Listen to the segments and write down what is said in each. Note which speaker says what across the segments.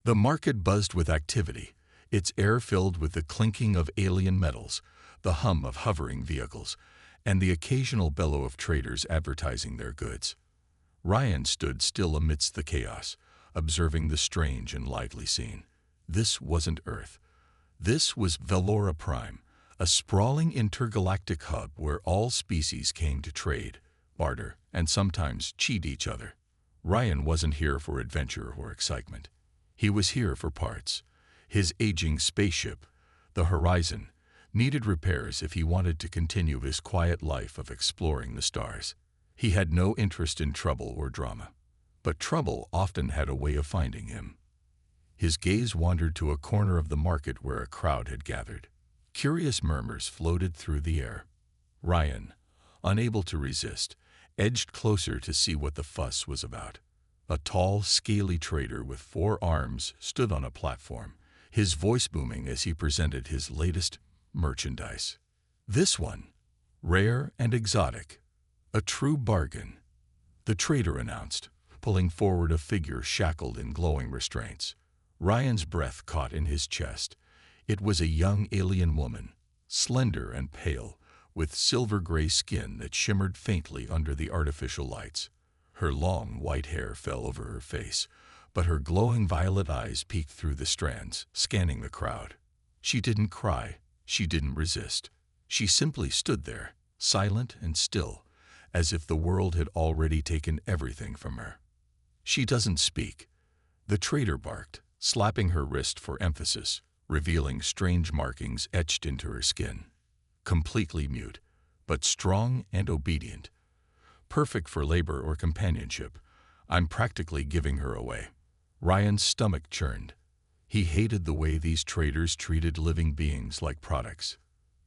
Speaker 1: The market buzzed with activity, its air filled with the clinking of alien metals, the hum of hovering vehicles, and the occasional bellow of traders advertising their goods. Ryan stood still amidst the chaos, observing the strange and lively scene. This wasn't Earth. This was Velora Prime, a sprawling intergalactic hub where all species came to trade, barter, and sometimes cheat each other. Ryan wasn't here for adventure or excitement. He was here for parts. His aging spaceship, the Horizon, needed repairs if he wanted to continue his quiet life of exploring the stars. He had no interest in trouble or drama, but trouble often had a way of finding him. His gaze wandered to a corner of the market where a crowd had gathered. Curious murmurs floated through the air. Ryan, unable to resist, edged closer to see what the fuss was about. A tall, scaly trader with 4 arms stood on a platform, his voice booming as he presented his latest merchandise. This one, rare and exotic, a true bargain, the trader announced, pulling forward a figure shackled in glowing restraints. Ryan's breath caught in his chest. It was a young alien woman, slender and pale, with silver-gray skin that shimmered faintly under the artificial lights. Her long white hair fell over her face, but her glowing violet eyes peeked through the strands, scanning the crowd. She didn't cry, she didn't resist. She simply stood there, silent and still, as if the world had already taken everything from her. "She doesn't speak," the trader barked, slapping her wrist for emphasis, revealing strange markings etched into her skin. Completely mute, but strong and obedient. Perfect for labor or companionship. I'm practically giving her away. Ryan's stomach churned. He hated the way these traders treated living beings like products.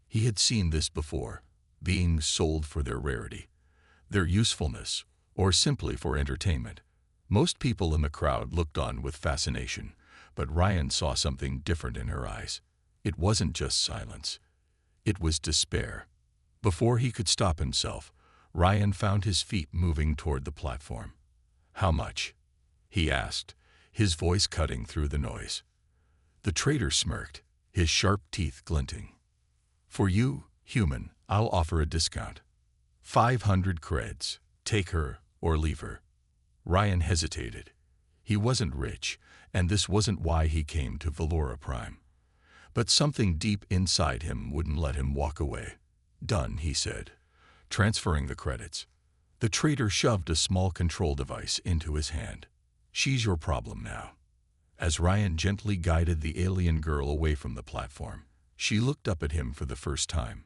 Speaker 1: He had seen this before, beings sold for their rarity, their usefulness, or simply for entertainment. Most people in the crowd looked on with fascination, but Ryan saw something different in her eyes. It wasn't just silence. It was despair. Before he could stop himself, Ryan found his feet moving toward the platform. "How much?" he asked, his voice cutting through the noise. The trader smirked, his sharp teeth glinting. "For you, human, I'll offer a discount. 500 creds. Take her or leave her." Ryan hesitated. He wasn't rich, and this wasn't why he came to Velora Prime. But something deep inside him wouldn't let him walk away. "Done," he said, transferring the credits. The trader shoved a small control device into his hand. "She's your problem now." As Ryan gently guided the alien girl away from the platform, she looked up at him for the first time.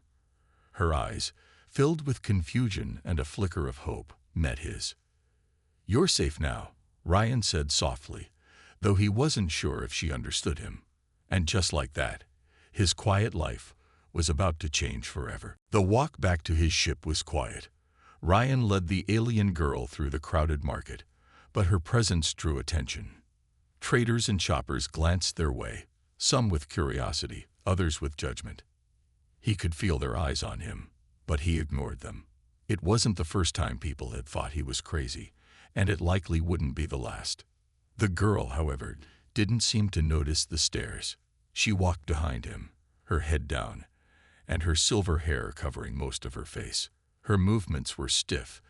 Speaker 1: Her eyes, filled with confusion and a flicker of hope, met his. "You're safe now," Ryan said softly, though he wasn't sure if she understood him. And just like that, his quiet life was about to change forever. The walk back to his ship was quiet. Ryan led the alien girl through the crowded market, but her presence drew attention. Traders and shoppers glanced their way, some with curiosity, others with judgment. He could feel their eyes on him, but he ignored them. It wasn't the first time people had thought he was crazy, and it likely wouldn't be the last. The girl, however, didn't seem to notice the stares. She walked behind him, her head down, and her silver hair covering most of her face. Her movements were stiff,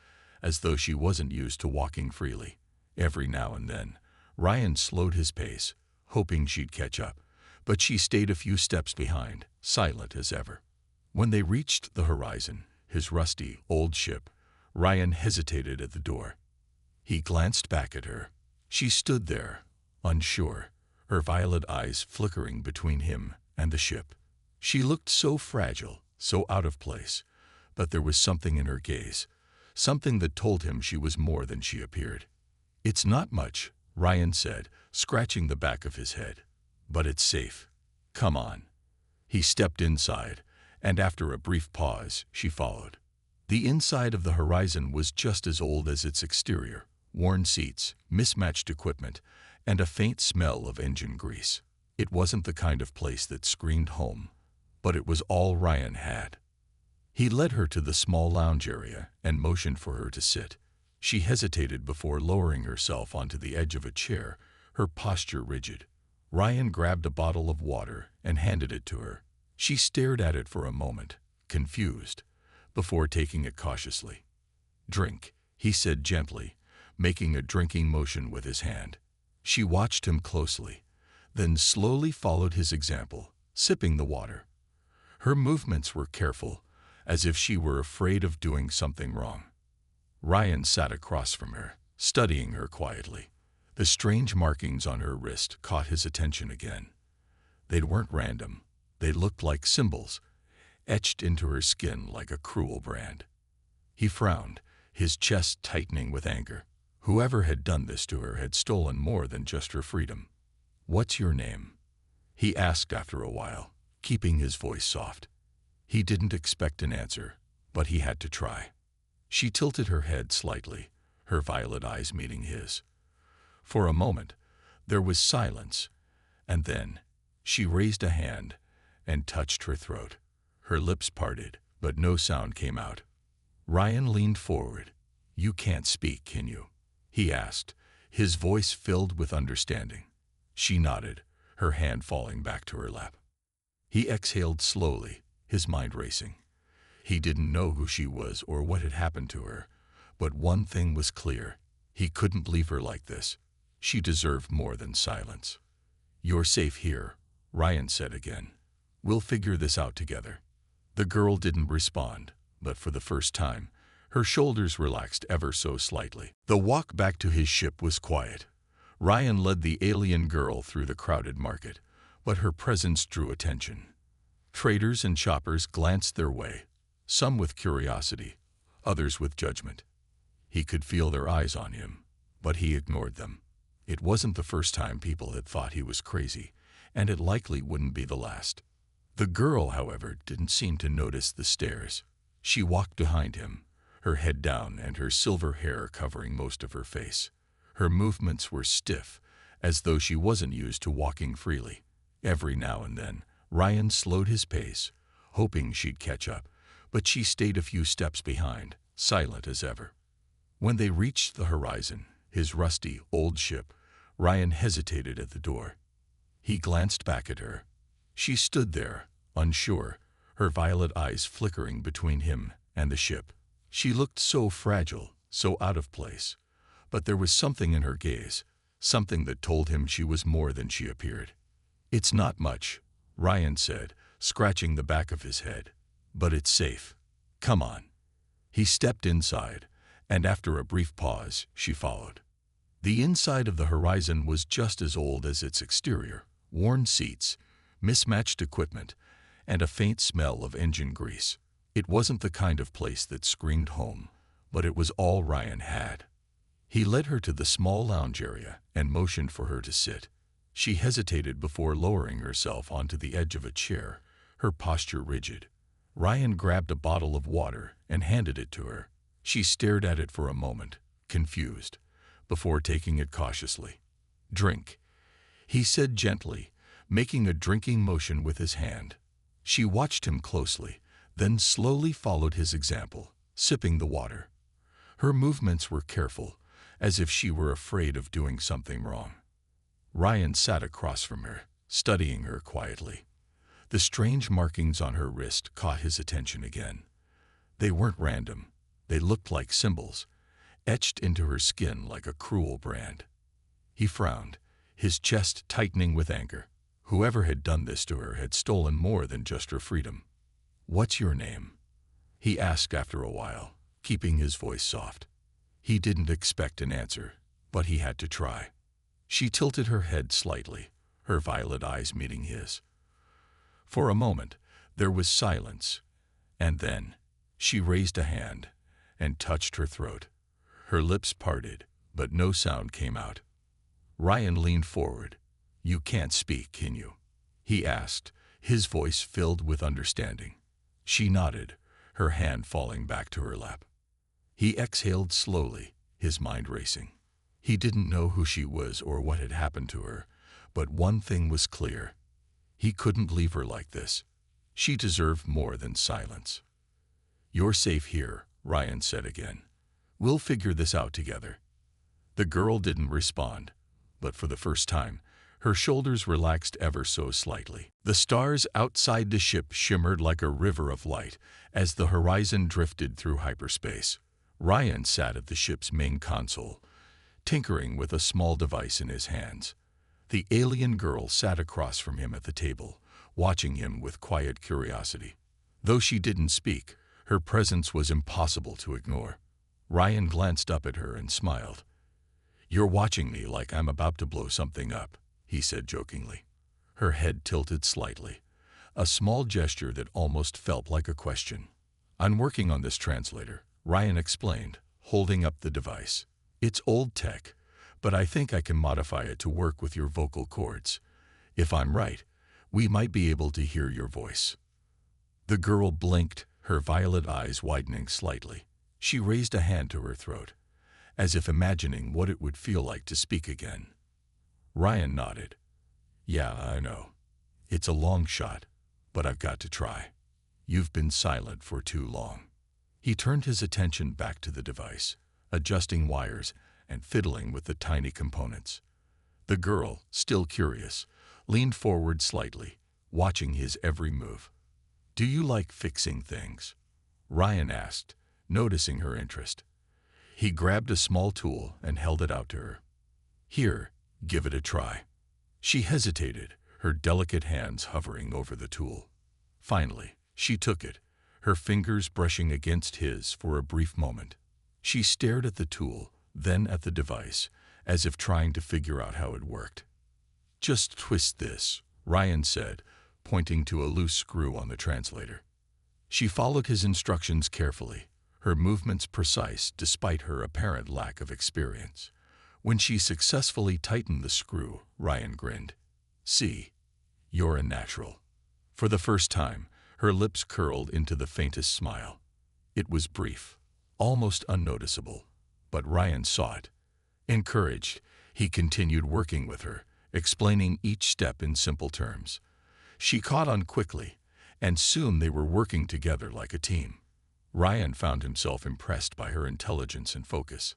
Speaker 1: as though she wasn't used to walking freely. Every now and then, Ryan slowed his pace, hoping she'd catch up, but she stayed a few steps behind, silent as ever. When they reached the Horizon, his rusty, old ship, Ryan hesitated at the door. He glanced back at her. She stood there, unsure, her violet eyes flickering between him and the ship. She looked so fragile, so out of place, but there was something in her gaze, something that told him she was more than she appeared. "It's not much," Ryan said, scratching the back of his head, "but it's safe. Come on." He stepped inside, and after a brief pause, she followed. The inside of the Horizon was just as old as its exterior, worn seats, mismatched equipment, and a faint smell of engine grease. It wasn't the kind of place that screamed home, but it was all Ryan had. He led her to the small lounge area and motioned for her to sit. She hesitated before lowering herself onto the edge of a chair, her posture rigid. Ryan grabbed a bottle of water and handed it to her. She stared at it for a moment, confused, before taking it cautiously. "Drink," he said gently, making a drinking motion with his hand. She watched him closely, then slowly followed his example, sipping the water. Her movements were careful, as if she were afraid of doing something wrong. Ryan sat across from her, studying her quietly. The strange markings on her wrist caught his attention again. They weren't random. They looked like symbols, etched into her skin like a cruel brand. He frowned, his chest tightening with anger. Whoever had done this to her had stolen more than just her freedom. "What's your name?" he asked after a while, keeping his voice soft. He didn't expect an answer, but he had to try. She tilted her head slightly, her violet eyes meeting his. For a moment, there was silence, and then she raised a hand and touched her throat. Her lips parted, but no sound came out. Ryan leaned forward. "You can't speak, can you?" he asked, his voice filled with understanding. She nodded, her hand falling back to her lap. He exhaled slowly, his mind racing. He didn't know who she was or what had happened to her, but one thing was clear. He couldn't leave her like this. She deserved more than silence. "You're safe here," Ryan said again. "We'll figure this out together." The girl didn't respond, but for the first time, her shoulders relaxed ever so slightly. The walk back to his ship was quiet. Ryan led the alien girl through the crowded market, but her presence drew attention. Traders and shoppers glanced their way, some with curiosity, others with judgment. He could feel their eyes on him, but he ignored them. It wasn't the first time people had thought he was crazy, and it likely wouldn't be the last. The girl, however, didn't seem to notice the stares. She walked behind him, her head down and her silver hair covering most of her face. Her movements were stiff, as though she wasn't used to walking freely. Every now and then, Ryan slowed his pace, hoping she'd catch up, but she stayed a few steps behind, silent as ever. When they reached the horizon, his rusty, old ship, Ryan hesitated at the door. He glanced back at her. She stood there, unsure, her violet eyes flickering between him and the ship. She looked so fragile, so out of place, but there was something in her gaze, something that told him she was more than she appeared. "It's not much," Ryan said, scratching the back of his head, "but it's safe. Come on." He stepped inside, and after a brief pause, she followed. The inside of the Horizon was just as old as its exterior: worn seats, mismatched equipment, and a faint smell of engine grease. It wasn't the kind of place that screamed home, but it was all Ryan had. He led her to the small lounge area and motioned for her to sit. She hesitated before lowering herself onto the edge of a chair, her posture rigid. Ryan grabbed a bottle of water and handed it to her. She stared at it for a moment, confused, before taking it cautiously. "Drink," he said gently, making a drinking motion with his hand. She watched him closely, then slowly followed his example, sipping the water. Her movements were careful, as if she were afraid of doing something wrong. Ryan sat across from her, studying her quietly. The strange markings on her wrist caught his attention again. They weren't random. They looked like symbols, etched into her skin like a cruel brand. He frowned, his chest tightening with anger. Whoever had done this to her had stolen more than just her freedom. "What's your name?" he asked after a while, keeping his voice soft. He didn't expect an answer, but he had to try. She tilted her head slightly, her violet eyes meeting his. For a moment, there was silence, and then she raised a hand and touched her throat. Her lips parted, but no sound came out. Ryan leaned forward. "You can't speak, can you?" he asked, his voice filled with understanding. She nodded, her hand falling back to her lap. He exhaled slowly, his mind racing. He didn't know who she was or what had happened to her, but one thing was clear. He couldn't leave her like this. She deserved more than silence. "You're safe here," Ryan said again. "We'll figure this out together." The girl didn't respond, but for the first time, Her shoulders relaxed ever so slightly. The stars outside the ship shimmered like a river of light as the horizon drifted through hyperspace. Ryan sat at the ship's main console, tinkering with a small device in his hands. The alien girl sat across from him at the table, watching him with quiet curiosity. Though she didn't speak, her presence was impossible to ignore. Ryan glanced up at her and smiled. "You're watching me like I'm about to blow something up," he said jokingly. Her head tilted slightly, a small gesture that almost felt like a question. "I'm working on this translator," Ryan explained, holding up the device. "It's old tech, but I think I can modify it to work with your vocal cords. If I'm right, we might be able to hear your voice." The girl blinked, her violet eyes widening slightly. She raised a hand to her throat, as if imagining what it would feel like to speak again. Ryan nodded. "Yeah, I know. It's a long shot, but I've got to try. You've been silent for too long." He turned his attention back to the device, adjusting wires and fiddling with the tiny components. The girl, still curious, leaned forward slightly, watching his every move. "Do you like fixing things?" Ryan asked, noticing her interest. He grabbed a small tool and held it out to her. "Here, give it a try." She hesitated, her delicate hands hovering over the tool. Finally, she took it, her fingers brushing against his for a brief moment. She stared at the tool, then at the device, as if trying to figure out how it worked. "Just twist this," Ryan said, pointing to a loose screw on the translator. She followed his instructions carefully, her movements precise despite her apparent lack of experience. When she successfully tightened the screw, Ryan grinned. "See, you're a natural." For the first time, her lips curled into the faintest smile. It was brief, almost unnoticeable, but Ryan saw it. Encouraged, he continued working with her, explaining each step in simple terms. She caught on quickly, and soon they were working together like a team. Ryan found himself impressed by her intelligence and focus.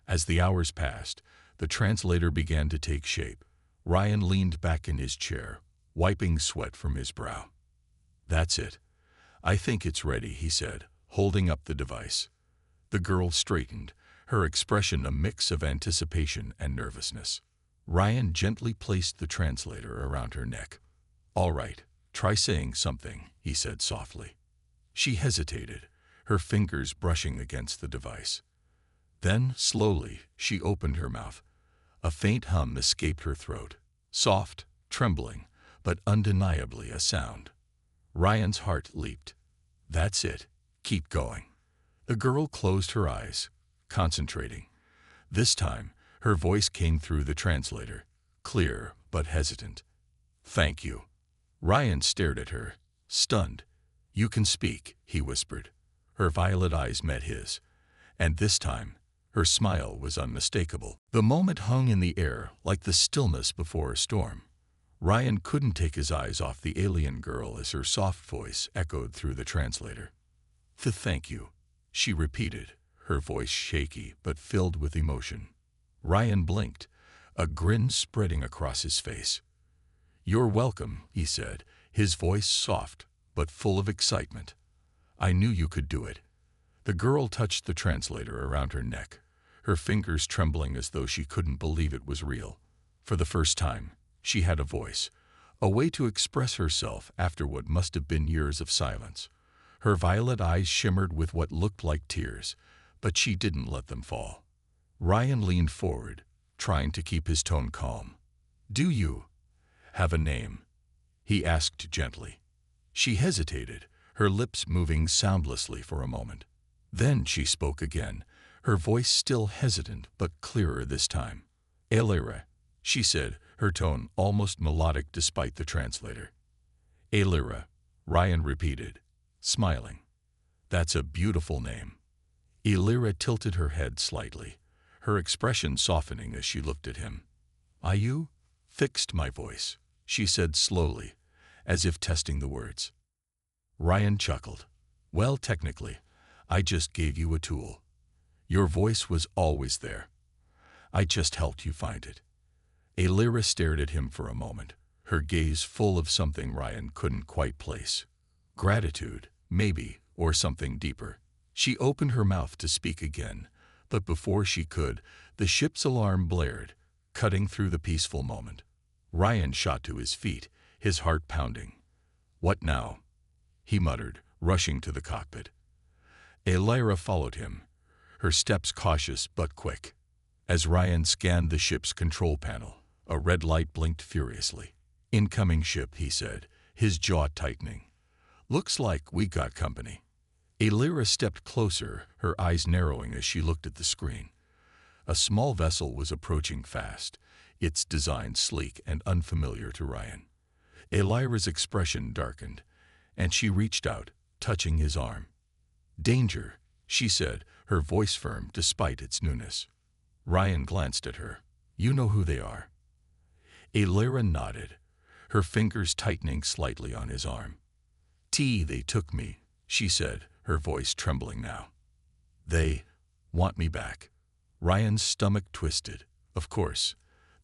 Speaker 1: As the hours passed, the translator began to take shape. Ryan leaned back in his chair, wiping sweat from his brow. "That's it. I think it's ready," he said, holding up the device. The girl straightened, her expression a mix of anticipation and nervousness. Ryan gently placed the translator around her neck. "All right, try saying something," he said softly. She hesitated, her fingers brushing against the device. Then, slowly, she opened her mouth. A faint hum escaped her throat, soft, trembling, but undeniably a sound. Ryan's heart leaped. "That's it. Keep going." The girl closed her eyes, concentrating. This time, her voice came through the translator, clear but hesitant. "Thank you." Ryan stared at her, stunned. "You can speak," he whispered. Her violet eyes met his, and this time, her smile was unmistakable. The moment hung in the air like the stillness before a storm. Ryan couldn't take his eyes off the alien girl as her soft voice echoed through the translator. Thank you," she repeated, her voice shaky but filled with emotion. Ryan blinked, a grin spreading across his face. "You're welcome," he said, his voice soft but full of excitement. "I knew you could do it." The girl touched the translator around her neck, her fingers trembling as though she couldn't believe it was real. For the first time, she had a voice, a way to express herself after what must have been years of silence. Her violet eyes shimmered with what looked like tears, but she didn't let them fall. Ryan leaned forward, trying to keep his tone calm. "Do you have a name?" he asked gently. She hesitated, her lips moving soundlessly for a moment. Then she spoke again, her voice still hesitant but clearer this time. "Elira," she said, her tone almost melodic despite the translator. "Elira," Ryan repeated, smiling. "That's a beautiful name." Elira tilted her head slightly, her expression softening as she looked at him. "You fixed my voice," she said slowly, as if testing the words. Ryan chuckled. "Well, technically, I just gave you a tool. Your voice was always there. I just helped you find it." Alyra stared at him for a moment, her gaze full of something Ryan couldn't quite place. Gratitude, maybe, or something deeper. She opened her mouth to speak again, but before she could, the ship's alarm blared, cutting through the peaceful moment. Ryan shot to his feet, his heart pounding. "What now?" he muttered, rushing to the cockpit. Alyra followed him, her steps cautious but quick. As Ryan scanned the ship's control panel, a red light blinked furiously. "Incoming ship," he said, his jaw tightening. "Looks like we got company." Alyra stepped closer, her eyes narrowing as she looked at the screen. A small vessel was approaching fast, its design sleek and unfamiliar to Ryan. Alyra's expression darkened, and she reached out, touching his arm. "Danger," she said, her voice firm despite its newness. Ryan glanced at her. "You know who they are?" Alyra nodded, her fingers tightening slightly on his arm. They took me," she said, her voice trembling now. "They want me back." Ryan's stomach twisted. Of course,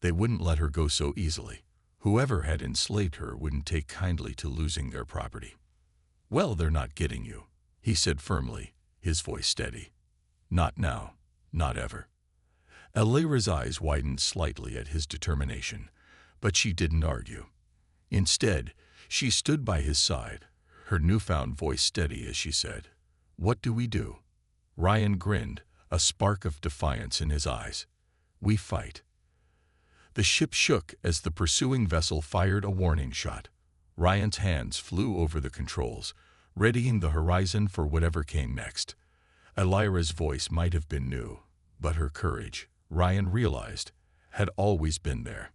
Speaker 1: they wouldn't let her go so easily. Whoever had enslaved her wouldn't take kindly to losing their property. "Well, they're not getting you," he said firmly, his voice steady. "Not now, not ever." Alyra's eyes widened slightly at his determination, but she didn't argue. Instead, she stood by his side, her newfound voice steady as she said, "What do we do?" Ryan grinned, a spark of defiance in his eyes. "We fight." The ship shook as the pursuing vessel fired a warning shot. Ryan's hands flew over the controls, readying the horizon for whatever came next. Alyra's voice might have been new, but her courage, Ryan realized, had always been there.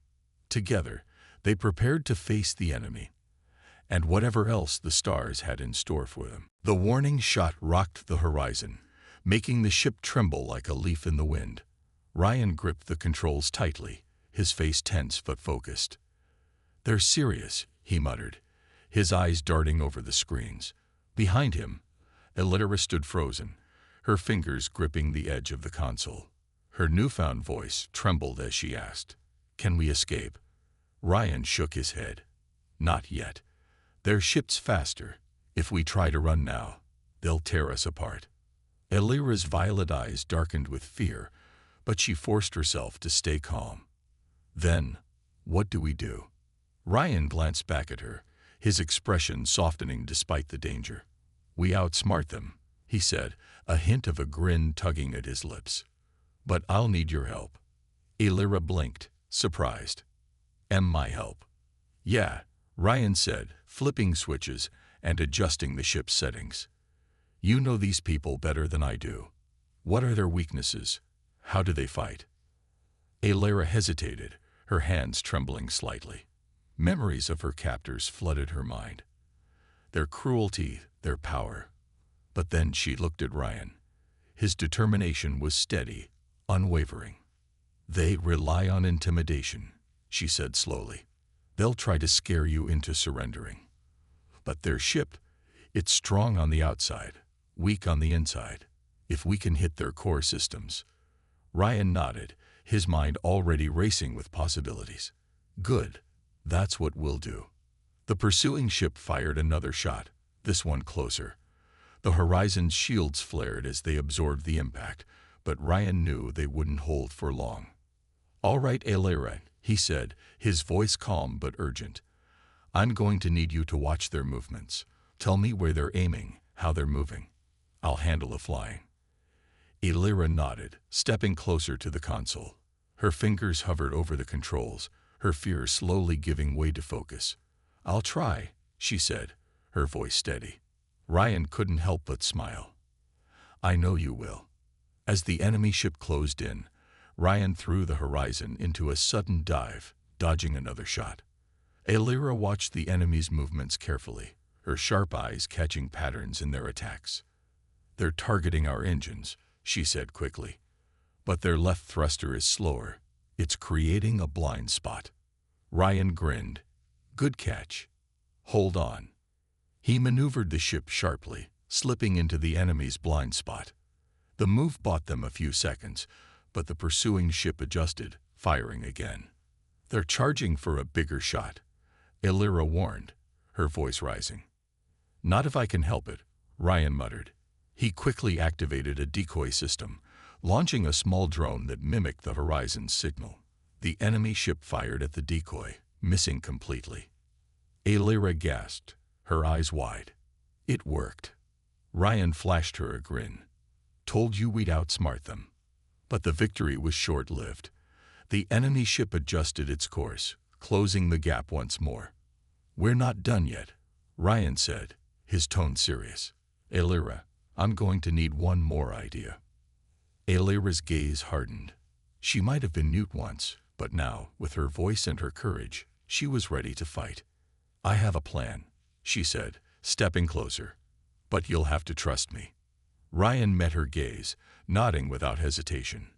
Speaker 1: Together, they prepared to face the enemy, and whatever else the stars had in store for them. The warning shot rocked the horizon, making the ship tremble like a leaf in the wind. Ryan gripped the controls tightly, his face tense but focused. "They're serious," he muttered, his eyes darting over the screens. Behind him, Alyra stood frozen, her fingers gripping the edge of the console. Her newfound voice trembled as she asked, "Can we escape?" Ryan shook his head. "Not yet. Their ship's faster. If we try to run now, they'll tear us apart." Alyra's violet eyes darkened with fear, but she forced herself to stay calm. "Then, what do we do?" Ryan glanced back at her, his expression softening despite the danger. "We outsmart them," he said, a hint of a grin tugging at his lips. "But I'll need your help." Alyra blinked, surprised. "My help?" "Yeah," Ryan said, flipping switches and adjusting the ship's settings. "You know these people better than I do. What are their weaknesses? How do they fight?" Alyra hesitated, her hands trembling slightly. Memories of her captors flooded her mind. Their cruelty, their power. But then she looked at Ryan. His determination was steady, unwavering. "They rely on intimidation," she said slowly. "They'll try to scare you into surrendering. But their ship, it's strong on the outside, weak on the inside. If we can hit their core systems." Ryan nodded, his mind already racing with possibilities. "Good. That's what we'll do." The pursuing ship fired another shot, this one closer. The horizon's shields flared as they absorbed the impact, but Ryan knew they wouldn't hold for long. "All right, Alyra," he said, his voice calm but urgent. "I'm going to need you to watch their movements. Tell me where they're aiming, how they're moving. I'll handle the flying." Alyra nodded, stepping closer to the console. Her fingers hovered over the controls, her fear slowly giving way to focus. "I'll try," she said, her voice steady. Ryan couldn't help but smile. "I know you will." As the enemy ship closed in, Ryan threw the horizon into a sudden dive, dodging another shot. Alyra watched the enemy's movements carefully, her sharp eyes catching patterns in their attacks. "They're targeting our engines," she said quickly. "But their left thruster is slower. It's creating a blind spot." Ryan grinned. "Good catch. Hold on." He maneuvered the ship sharply, slipping into the enemy's blind spot. The move bought them a few seconds, but the pursuing ship adjusted, firing again. They're charging for a bigger shot, Illyra warned, her voice rising. Not if I can help it, Ryan muttered. He quickly activated a decoy system, launching a small drone that mimicked the Horizon's signal. The enemy ship fired at the decoy, missing completely. Illyra gasped, her eyes wide. It worked. Ryan flashed her a grin. Told you we'd outsmart them. But the victory was short-lived. The enemy ship adjusted its course, closing the gap once more. We're not done yet, Ryan said, his tone serious. Illyra, I'm going to need one more idea. Illyra's gaze hardened. She might have been mute once, but now, with her voice and her courage, she was ready to fight. I have a plan, she said, stepping closer. But you'll have to trust me. Ryan met her gaze, nodding without hesitation.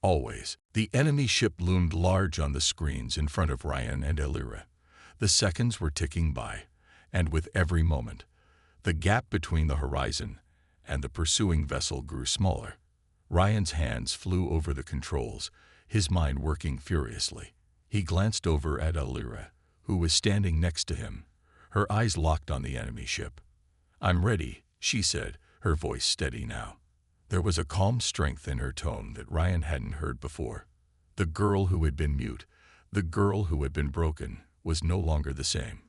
Speaker 1: Always, the enemy ship loomed large on the screens in front of Ryan and Illyra. The seconds were ticking by, and with every moment, the gap between the horizon and the pursuing vessel grew smaller. Ryan's hands flew over the controls, his mind working furiously. He glanced over at Illyra, who was standing next to him, her eyes locked on the enemy ship. I'm ready, she said, her voice steady now. There was a calm strength in her tone that Ryan hadn't heard before. The girl who had been mute, the girl who had been broken, was no longer the same.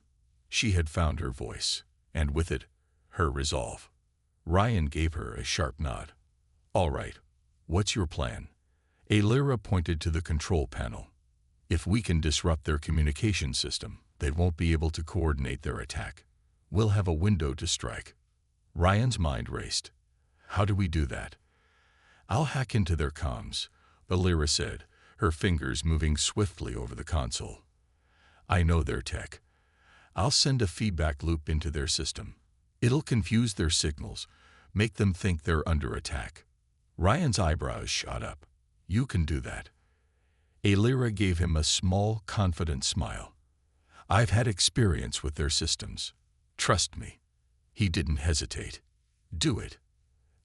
Speaker 1: She had found her voice, and with it, her resolve. Ryan gave her a sharp nod. All right, what's your plan? Illyra pointed to the control panel. If we can disrupt their communication system, they won't be able to coordinate their attack. We'll have a window to strike. Ryan's mind raced. How do we do that? I'll hack into their comms, Illyra said, her fingers moving swiftly over the console. I know their tech. I'll send a feedback loop into their system. It'll confuse their signals, make them think they're under attack. Ryan's eyebrows shot up. You can do that. Illyra gave him a small, confident smile. I've had experience with their systems. Trust me. He didn't hesitate. Do it.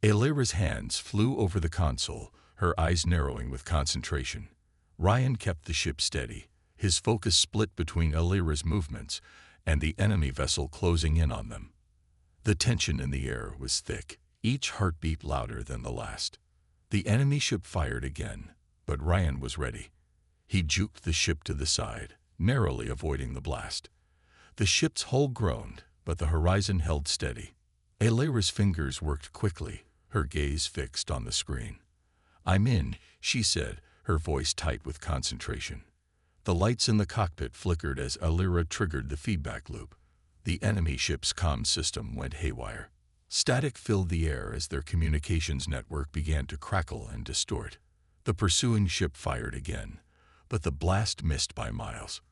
Speaker 1: Illyra's hands flew over the console, her eyes narrowing with concentration. Ryan kept the ship steady, his focus split between Illyra's movements and the enemy vessel closing in on them. The tension in the air was thick, each heartbeat louder than the last. The enemy ship fired again, but Ryan was ready. He juked the ship to the side, narrowly avoiding the blast. The ship's hull groaned, but the horizon held steady. Illyra's fingers worked quickly, her gaze fixed on the screen. I'm in, she said, her voice tight with concentration. The lights in the cockpit flickered as Illyra triggered the feedback loop. The enemy ship's comm system went haywire. Static filled the air as their communications network began to crackle and distort. The pursuing ship fired again, but the blast missed by miles.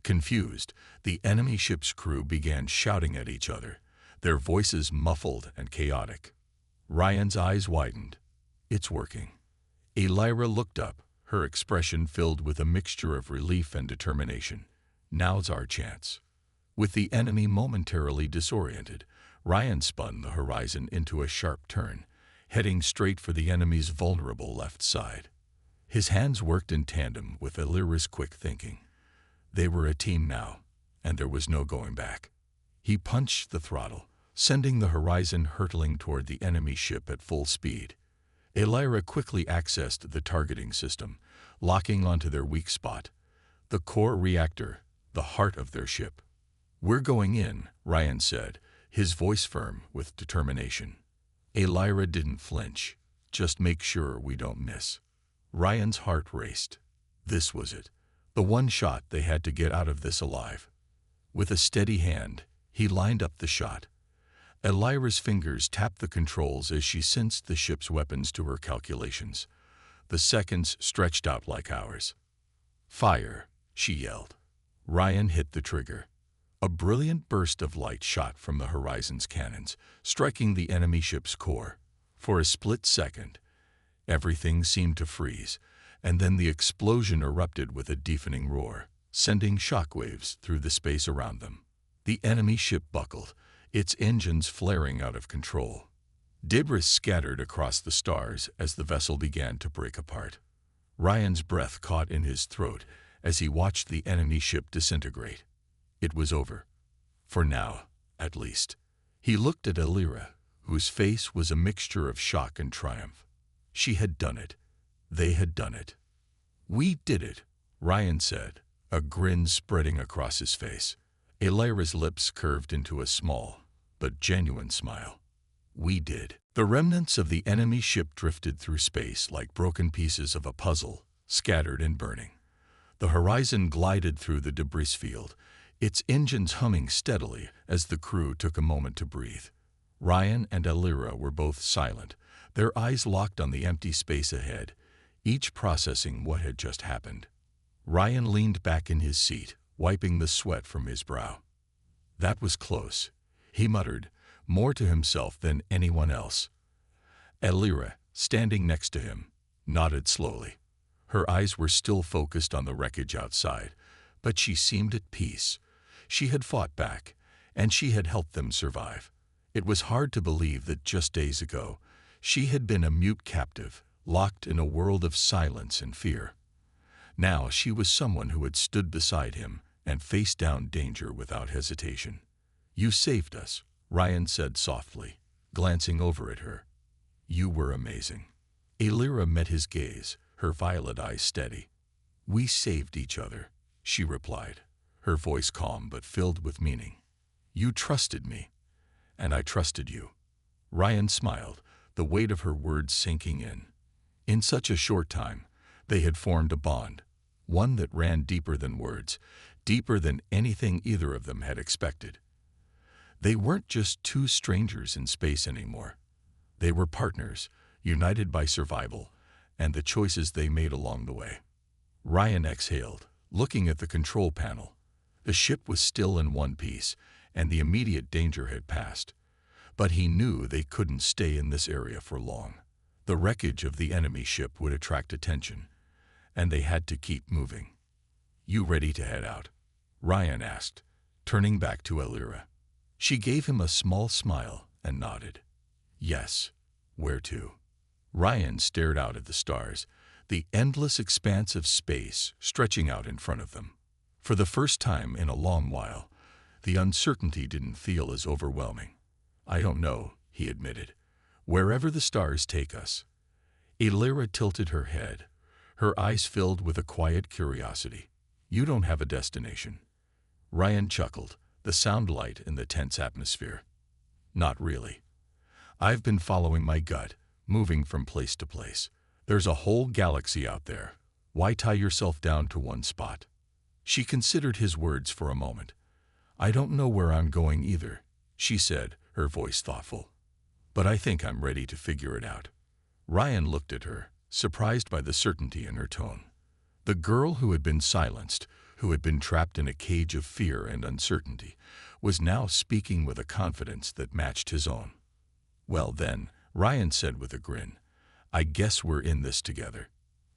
Speaker 1: Confused, the enemy ship's crew began shouting at each other, their voices muffled and chaotic. Ryan's eyes widened. It's working. Illyra looked up, her expression filled with a mixture of relief and determination. Now's our chance. With the enemy momentarily disoriented, Ryan spun the horizon into a sharp turn, heading straight for the enemy's vulnerable left side. His hands worked in tandem with Illyra's quick thinking. They were a team now, and there was no going back. He punched the throttle, sending the horizon hurtling toward the enemy ship at full speed. Illyra quickly accessed the targeting system, locking onto their weak spot, the core reactor, the heart of their ship. We're going in, Ryan said, his voice firm with determination. Illyra didn't flinch. Just make sure we don't miss. Ryan's heart raced. This was it. The one shot they had to get out of this alive. With a steady hand, he lined up the shot. Illyra's fingers tapped the controls as she sensed the ship's weapons to her calculations. The seconds stretched out like hours. Fire, she yelled. Ryan hit the trigger. A brilliant burst of light shot from the horizon's cannons, striking the enemy ship's core. For a split second, everything seemed to freeze, and then the explosion erupted with a deafening roar, sending shockwaves through the space around them. The enemy ship buckled, its engines flaring out of control. Debris scattered across the stars as the vessel began to break apart. Ryan's breath caught in his throat as he watched the enemy ship disintegrate. It was over. For now, at least. He looked at Elira, whose face was a mixture of shock and triumph. She had done it. They had done it. "We did it," Ryan said, a grin spreading across his face. Elira's lips curved into a small, but genuine smile. "We did." The remnants of the enemy ship drifted through space like broken pieces of a puzzle, scattered and burning. The horizon glided through the debris field, its engines humming steadily as the crew took a moment to breathe. Ryan and Elira were both silent, their eyes locked on the empty space ahead, each processing what had just happened. Ryan leaned back in his seat, wiping the sweat from his brow. "That was close," he muttered, more to himself than anyone else. Elira, standing next to him, nodded slowly. Her eyes were still focused on the wreckage outside, but she seemed at peace. She had fought back, and she had helped them survive. It was hard to believe that just days ago, she had been a mute captive, locked in a world of silence and fear. Now she was someone who had stood beside him and faced down danger without hesitation. "You saved us," Ryan said softly, glancing over at her. "You were amazing." Elira met his gaze, her violet eyes steady. "We saved each other," she replied, her voice calm but filled with meaning. "You trusted me, and I trusted you." Ryan smiled, the weight of her words sinking in. In such a short time, they had formed a bond, one that ran deeper than words, deeper than anything either of them had expected. They weren't just two strangers in space anymore. They were partners, united by survival and the choices they made along the way. Ryan exhaled, looking at the control panel. The ship was still in one piece, and the immediate danger had passed. But he knew they couldn't stay in this area for long. The wreckage of the enemy ship would attract attention, and they had to keep moving. "You ready to head out?" Ryan asked, turning back to Elira. She gave him a small smile and nodded. "Yes. Where to?" Ryan stared out at the stars, the endless expanse of space stretching out in front of them. For the first time in a long while, the uncertainty didn't feel as overwhelming. "I don't know," he admitted. "Wherever the stars take us." Elira tilted her head, her eyes filled with a quiet curiosity. "You don't have a destination." Ryan chuckled, the sound light in the tense atmosphere. "Not really. I've been following my gut, moving from place to place. There's a whole galaxy out there. Why tie yourself down to one spot?" She considered his words for a moment. "I don't know where I'm going either," she said, her voice thoughtful. "But I think I'm ready to figure it out." Ryan looked at her, surprised by the certainty in her tone. The girl who had been silenced, who had been trapped in a cage of fear and uncertainty, was now speaking with a confidence that matched his own. "Well then," Ryan said with a grin, "I guess we're in this together.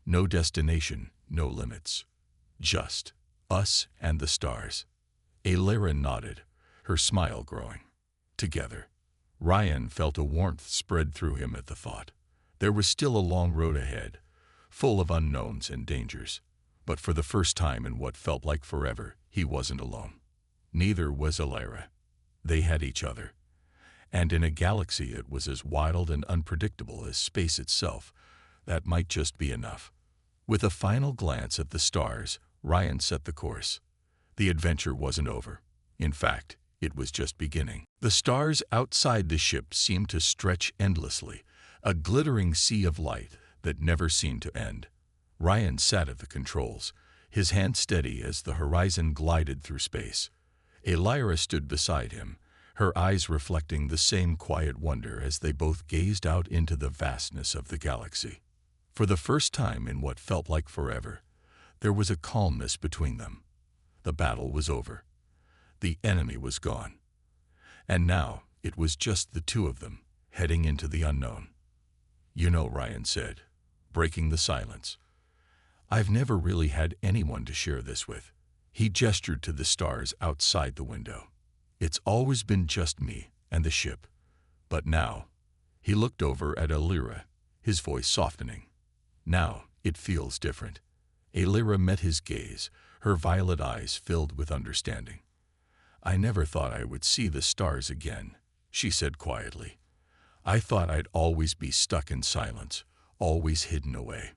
Speaker 1: No destination, no limits. Just us and the stars." Elira nodded, her smile growing. Together. Ryan felt a warmth spread through him at the thought. There was still a long road ahead, full of unknowns and dangers. But for the first time in what felt like forever, he wasn't alone. Neither was Elira. They had each other. And in a galaxy it was as wild and unpredictable as space itself, that might just be enough. With a final glance at the stars, Ryan set the course. The adventure wasn't over. In fact, it was just beginning. The stars outside the ship seemed to stretch endlessly, a glittering sea of light that never seemed to end. Ryan sat at the controls, his hand steady as the horizon glided through space. Elira stood beside him, her eyes reflecting the same quiet wonder as they both gazed out into the vastness of the galaxy. For the first time in what felt like forever, there was a calmness between them. The battle was over. The enemy was gone. And now it was just the two of them, heading into the unknown. "You know," Ryan said, breaking the silence, "I've never really had anyone to share this with." He gestured to the stars outside the window. "It's always been just me and the ship. But now," he looked over at Elira, his voice softening, "now it feels different. Alyra met his gaze, her violet eyes filled with understanding. "I never thought I would see the stars again," she said quietly. "I thought I'd always be stuck in silence, always hidden away.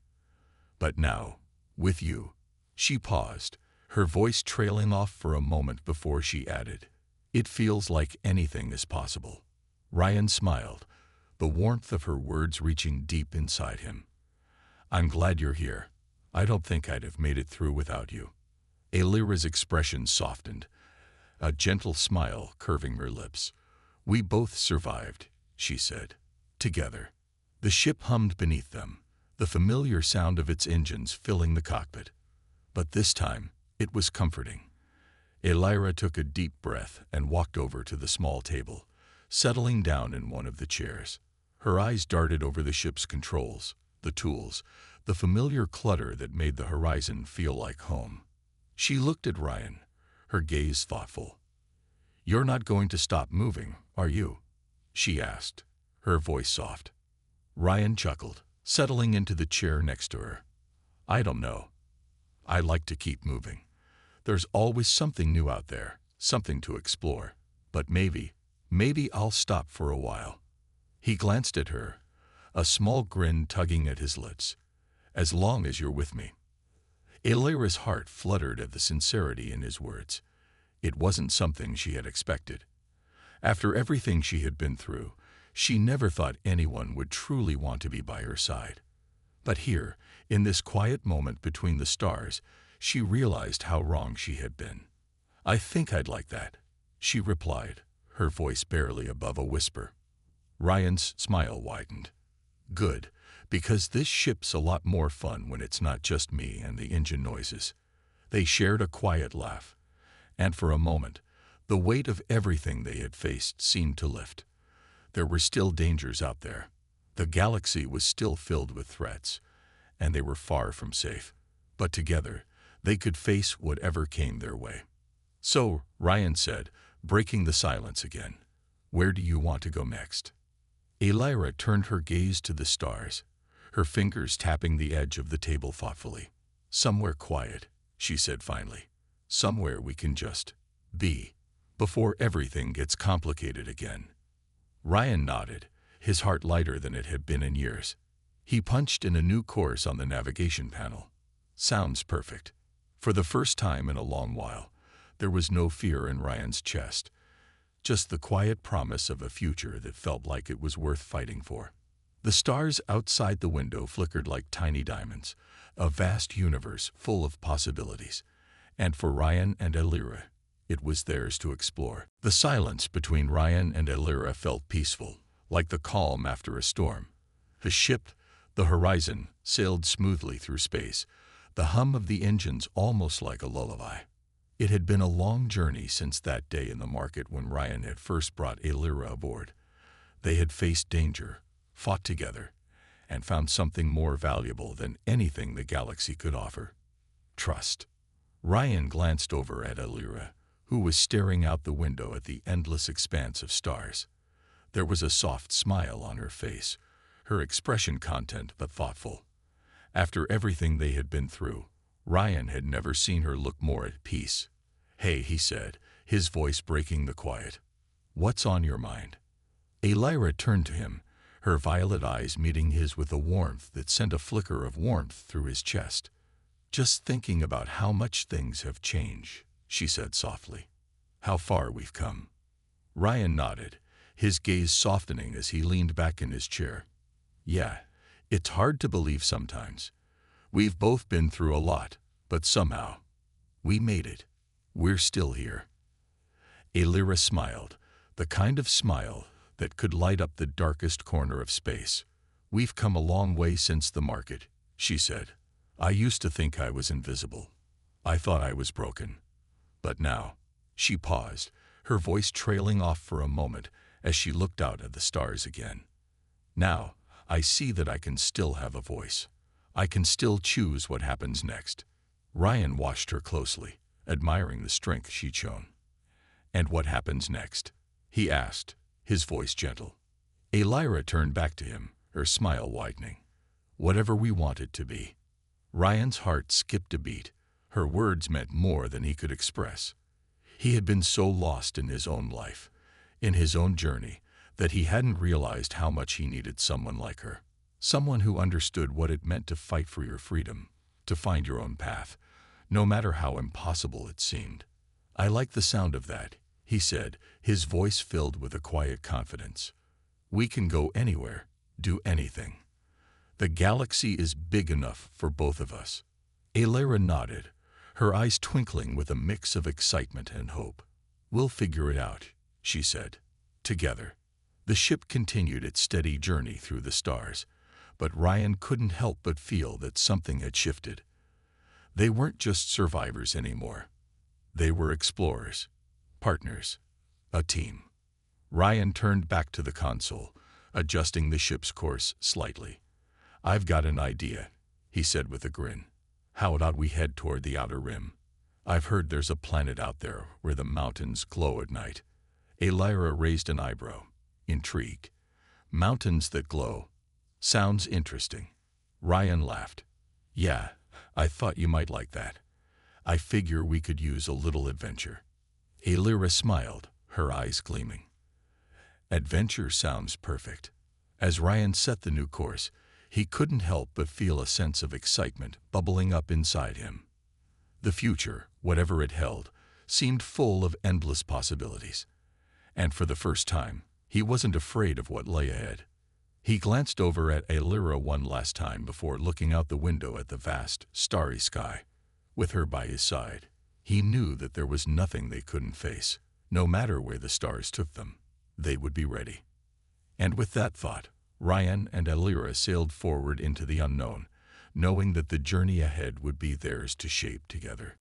Speaker 1: But now, with you—" She paused, her voice trailing off for a moment before she added, "It feels like anything is possible." Ryan smiled, the warmth of her words reaching deep inside him. "I'm glad you're here. I don't think I'd have made it through without you." Alyra's expression softened, a gentle smile curving her lips. "We both survived," she said. "Together." The ship hummed beneath them, the familiar sound of its engines filling the cockpit. But this time, it was comforting. Alyra took a deep breath and walked over to the small table, settling down in one of the chairs. Her eyes darted over the ship's controls, the tools, the familiar clutter that made the horizon feel like home. She looked at Ryan, her gaze thoughtful. "You're not going to stop moving, are you?" she asked, her voice soft. Ryan chuckled, settling into the chair next to her. "I don't know. I like to keep moving. There's always something new out there, something to explore. But maybe I'll stop for a while." He glanced at her, a small grin tugging at his lips. "As long as you're with me." Alyra's heart fluttered at the sincerity in his words. It wasn't something she had expected. After everything she had been through, she never thought anyone would truly want to be by her side. But here, in this quiet moment between the stars, she realized how wrong she had been. "I think I'd like that," she replied, her voice barely above a whisper. Ryan's smile widened. "Good, because this ship's a lot more fun when it's not just me and the engine noises." They shared a quiet laugh, and for a moment, the weight of everything they had faced seemed to lift. There were still dangers out there. The galaxy was still filled with threats, and they were far from safe. But together, they could face whatever came their way. "So," Ryan said, breaking the silence again, "where do you want to go next?" Alyra turned her gaze to the stars, her fingers tapping the edge of the table thoughtfully. "Somewhere quiet," she said finally. "Somewhere we can just be, before everything gets complicated again." Ryan nodded, his heart lighter than it had been in years. He punched in a new course on the navigation panel. "Sounds perfect." For the first time in a long while, there was no fear in Ryan's chest, just the quiet promise of a future that felt like it was worth fighting for. The stars outside the window flickered like tiny diamonds, a vast universe full of possibilities. And for Ryan and Alyra, it was theirs to explore. The silence between Ryan and Alyra felt peaceful, like the calm after a storm. The ship, the horizon, sailed smoothly through space, the hum of the engines almost like a lullaby. It had been a long journey since that day in the market when Ryan had first brought Alyra aboard. They had faced danger, fought together, and found something more valuable than anything the galaxy could offer: trust. Ryan glanced over at Alyra, who was staring out the window at the endless expanse of stars. There was a soft smile on her face, her expression content but thoughtful. After everything they had been through, Ryan had never seen her look more at peace. "Hey," he said, his voice breaking the quiet. "What's on your mind?" Alyra turned to him, her violet eyes meeting his with a warmth that sent a flicker of warmth through his chest. "Just thinking about how much things have changed," she said softly. "How far we've come." Ryan nodded, his gaze softening as he leaned back in his chair. "Yeah, it's hard to believe sometimes. We've both been through a lot, but somehow, we made it. We're still here." Alyra smiled, the kind of smile that could light up the darkest corner of space. "We've come a long way since the market," she said. "I used to think I was invisible. I thought I was broken. But now," she paused, her voice trailing off for a moment as she looked out at the stars again. "Now, I see that I can still have a voice. I can still choose what happens next." Ryan watched her closely, admiring the strength she'd shown. "And what happens next?" he asked, his voice gentle. Alyra turned back to him, her smile widening. "Whatever we want it to be." Ryan's heart skipped a beat. Her words meant more than he could express. He had been so lost in his own life, in his own journey, that he hadn't realized how much he needed someone like her. Someone who understood what it meant to fight for your freedom, to find your own path, no matter how impossible it seemed. "I like the sound of that," he said, his voice filled with a quiet confidence. "We can go anywhere, do anything. The galaxy is big enough for both of us." Alara nodded, her eyes twinkling with a mix of excitement and hope. "We'll figure it out," she said. Together. The ship continued its steady journey through the stars, but Ryan couldn't help but feel that something had shifted. They weren't just survivors anymore. They were explorers, partners, a team. Ryan turned back to the console, adjusting the ship's course slightly. "I've got an idea," he said with a grin. "How about we head toward the outer rim? I've heard there's a planet out there where the mountains glow at night." Alara raised an eyebrow, intrigued. "Mountains that glow. Sounds interesting." Ryan laughed. "Yeah, I thought you might like that. I figure we could use a little adventure." Alara smiled, her eyes gleaming. "Adventure sounds perfect." As Ryan set the new course, he couldn't help but feel a sense of excitement bubbling up inside him. The future, whatever it held, seemed full of endless possibilities. And for the first time, he wasn't afraid of what lay ahead. He glanced over at Alara one last time before looking out the window at the vast, starry sky. With her by his side, he knew that there was nothing they couldn't face. No matter where the stars took them, they would be ready. And with that thought, Ryan and Alara sailed forward into the unknown, knowing that the journey ahead would be theirs to shape together.